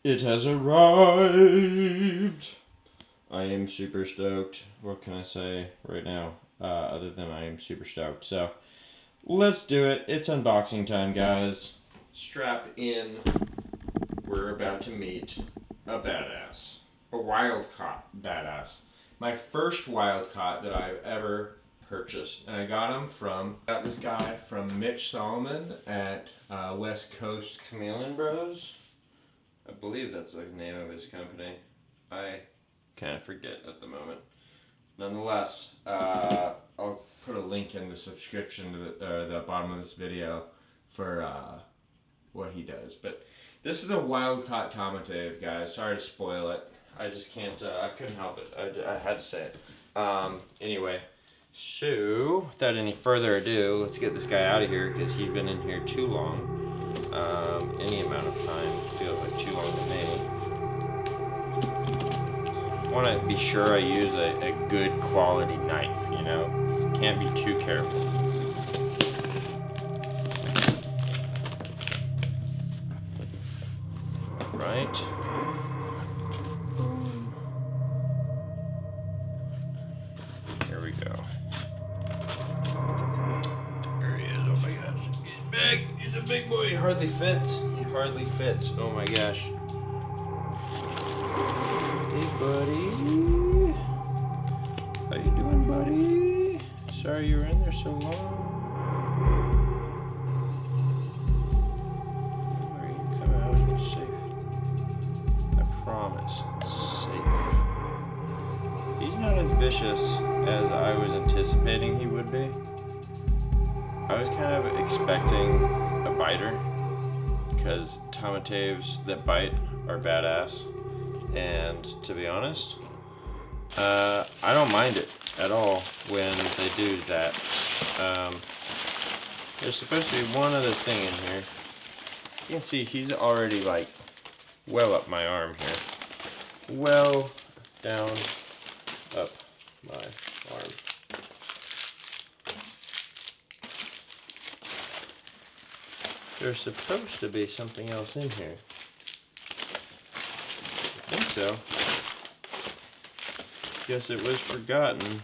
It has arrived. I am super stoked. What can I say right now? Other than I am super stoked. So, let's do it. It's unboxing time, guys. Strap in. We're about to meet a badass. A wild caught badass. My first wild caught that I've ever purchased. And I got this guy from Mitch Solomon at West Coast Chameleon Bros. I believe that's the name of his company. I kind of forget at the moment. Nonetheless, I'll put a link in the subscription to the bottom of this video for what he does. But this is a wild caught Tomatave, guys. Sorry to spoil it. I just can't, I couldn't help it. I had to say it. Anyway, so without any further ado, let's get this guy out of here because he's been in here too long. Any amount of time feels like too long to me. I want to be sure I use a good quality knife, you know? Can't be too careful. Right? Here we go. There he is. Oh my gosh. He's big. He's a big boy. He hardly fits. He hardly fits. Oh my gosh. Hey, buddy. How you doing, buddy? Sorry you were in there so long. You come out. It's safe. I promise. It's safe. He's not as vicious as I was anticipating he would be. I was kind of expecting a biter because Tomataves that bite are badass, and to be honest, I don't mind it at all when they do that. There's supposed to be one other thing in here. You can see he's already like well up my arm here. Well down up my arm. There's supposed to be something else in here. I think so. Guess it was forgotten.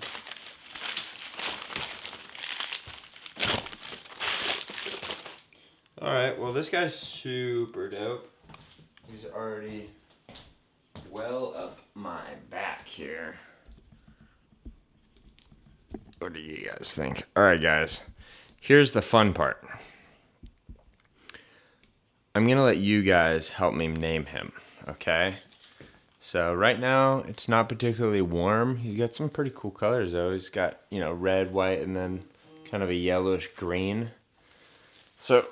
Alright, well this guy's super dope. He's already well up my back here. What do you guys think? Alright guys, here's the fun part. I'm going to let you guys help me name him, okay? So right now, it's not particularly warm. He's got some pretty cool colors though. He's got, you know, red, white, and then kind of a yellowish green. So,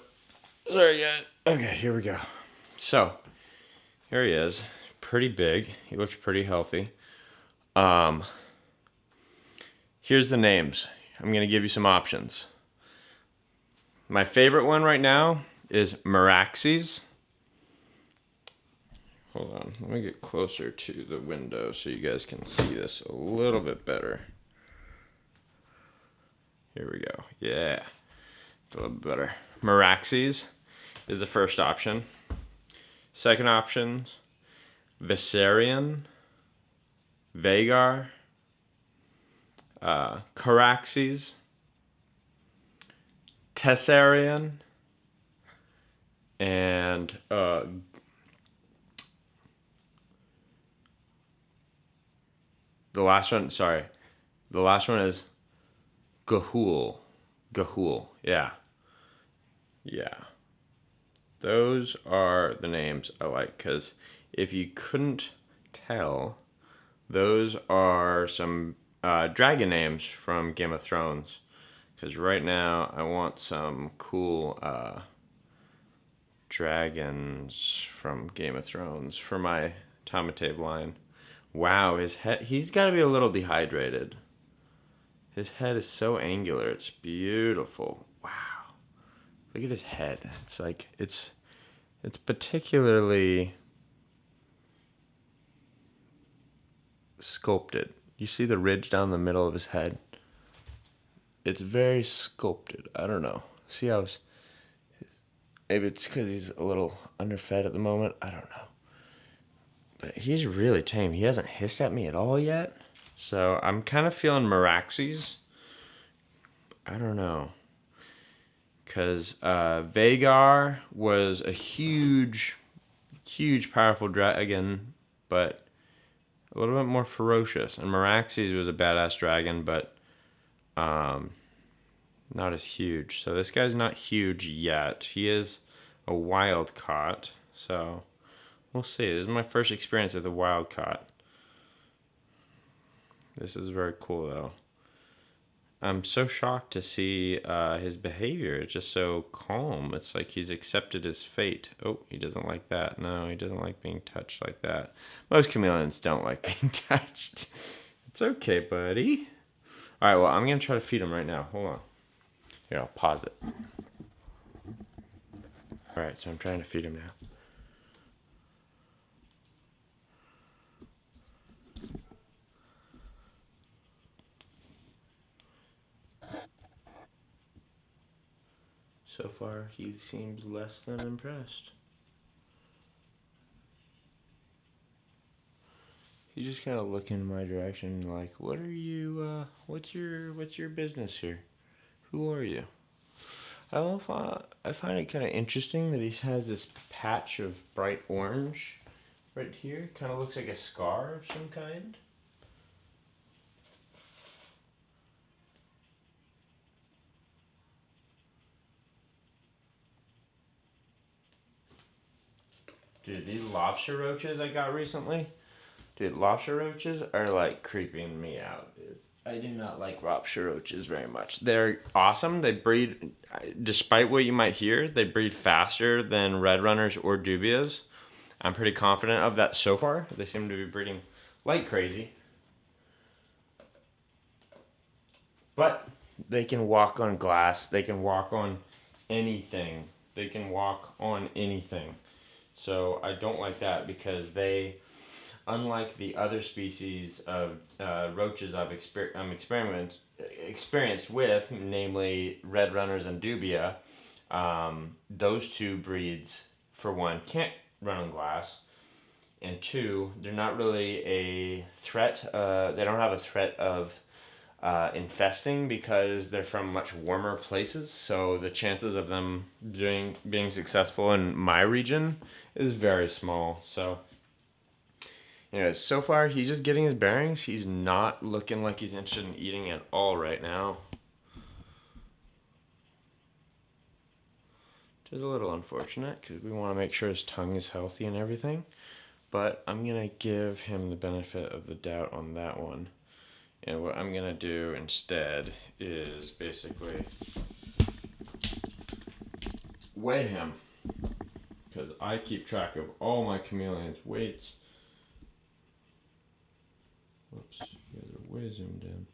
sorry guys. Okay, here we go. So, here he is. Pretty big. He looks pretty healthy. Here's the names. I'm going to give you some options. My favorite one right now is Meraxes. Hold on, let me get closer to the window so you guys can see this a little bit better. Here we go. Yeah, a little bit better. Meraxes is the first option. Second option, Viserion, Vagar, Caraxes, Tessarion, and the last one is Gahul. Gahul, yeah. Those are the names I like, because if you couldn't tell, those are some dragon names from Game of Thrones. Because right now I want some cool dragons from Game of Thrones for my Tomatave line. Wow, his head, he's got to be a little dehydrated. His head is so angular, it's beautiful. Wow. Look at his head. It's like, it's particularly sculpted. You see the ridge down the middle of his head? It's very sculpted. I don't know. See how Maybe it's because he's a little underfed at the moment. I don't know. But he's really tame. He hasn't hissed at me at all yet. So I'm kind of feeling Meraxes. I don't know. Because Vagar was a huge, powerful dragon, but a little bit more ferocious. And Meraxes was a badass dragon, but not as huge. So this guy's not huge yet. He is a wild caught. So we'll see. This is my first experience with a wild caught. This is very cool, though. I'm so shocked to see his behavior. It's just so calm. It's like he's accepted his fate. Oh, he doesn't like that. No, he doesn't like being touched like that. Most chameleons don't like being touched. It's okay, buddy. All right, well, I'm going to try to feed him right now. Hold on. Here, I'll pause it. All right, so I'm trying to feed him now. So far, he seems less than impressed. He's just kind of looking in my direction like, what are you, what's your business here? Who are you? I find it kind of interesting that he has this patch of bright orange right here. Kind of looks like a scar of some kind. Dude, these lobster roaches I got recently, dude, lobster roaches are like creeping me out, dude. I do not like lobster roaches very much. They're awesome. They breed, despite what you might hear, they breed faster than red runners or dubias. I'm pretty confident of that so far. They seem to be breeding like crazy. But they can walk on glass. They can walk on anything. They can walk on anything. So I don't like that because they, unlike the other species of roaches I'm experienced with, namely red runners and dubia, those two breeds, for one, can't run on glass, and two, they're not really a threat. They don't have a threat of infesting because they're from much warmer places. So the chances of them being successful in my region is very small. So, anyways, so far he's just getting his bearings. He's not looking like he's interested in eating at all right now. Which is a little unfortunate because we want to make sure his tongue is healthy and everything. But I'm going to give him the benefit of the doubt on that one. And what I'm going to do instead is basically weigh him. Because I keep track of all my chameleons' weights. Whoops, you guys are way zoomed in.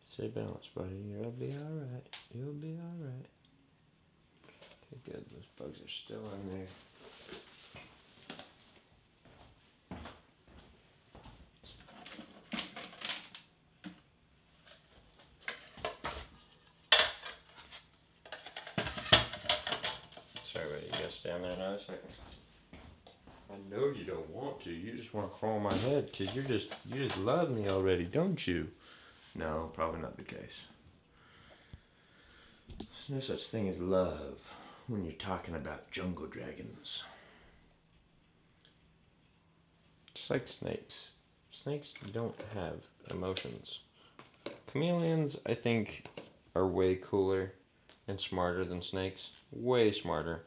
Stay balanced, buddy. You'll be alright. You'll be alright. Okay, good. Those bugs are still in there. Sorry, buddy. You gotta stand there another second. I know you don't want to. You just want to crawl on my head because you just love me already, don't you? No, probably not the case. There's no such thing as love when you're talking about jungle dragons. Just like snakes. Snakes don't have emotions. Chameleons, I think, are way cooler and smarter than snakes. Way smarter.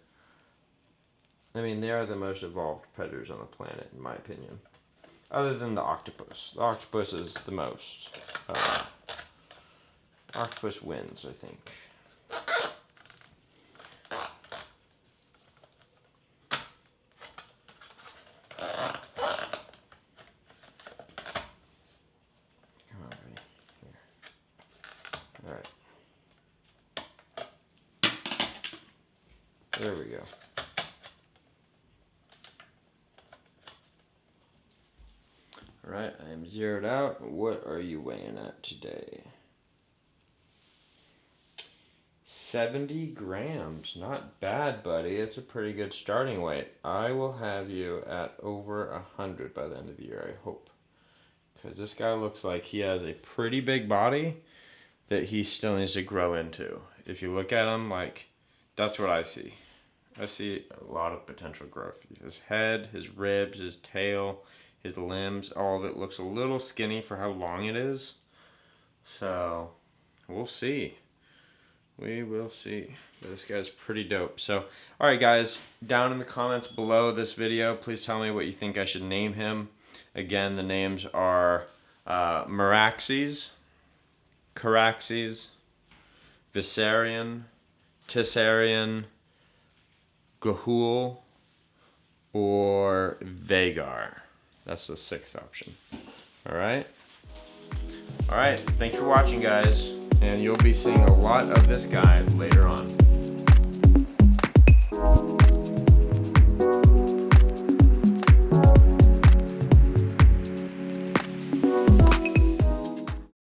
I mean, they are the most evolved predators on the planet, in my opinion. Other than the octopus. The octopus is the most. Octopus wins, I think. Alright. There we go. All right, I am zeroed out. What are you weighing at today? 70 grams. Not bad, buddy. It's a pretty good starting weight. I will have you at over 100 by the end of the year, I hope. Because this guy looks like he has a pretty big body that he still needs to grow into. If you look at him, like, that's what I see. I see a lot of potential growth. His head, his ribs, his tail, his limbs, all of it looks a little skinny for how long it is. So, we'll see. We will see. But this guy's pretty dope. So, alright guys, down in the comments below this video, please tell me what you think I should name him. Again, the names are Meraxes, Caraxes, Viserion, Tissarion, Gahul, or Vagar. That's the 6th option. Alright? Alright, thanks for watching, guys. And you'll be seeing a lot of this guy later on.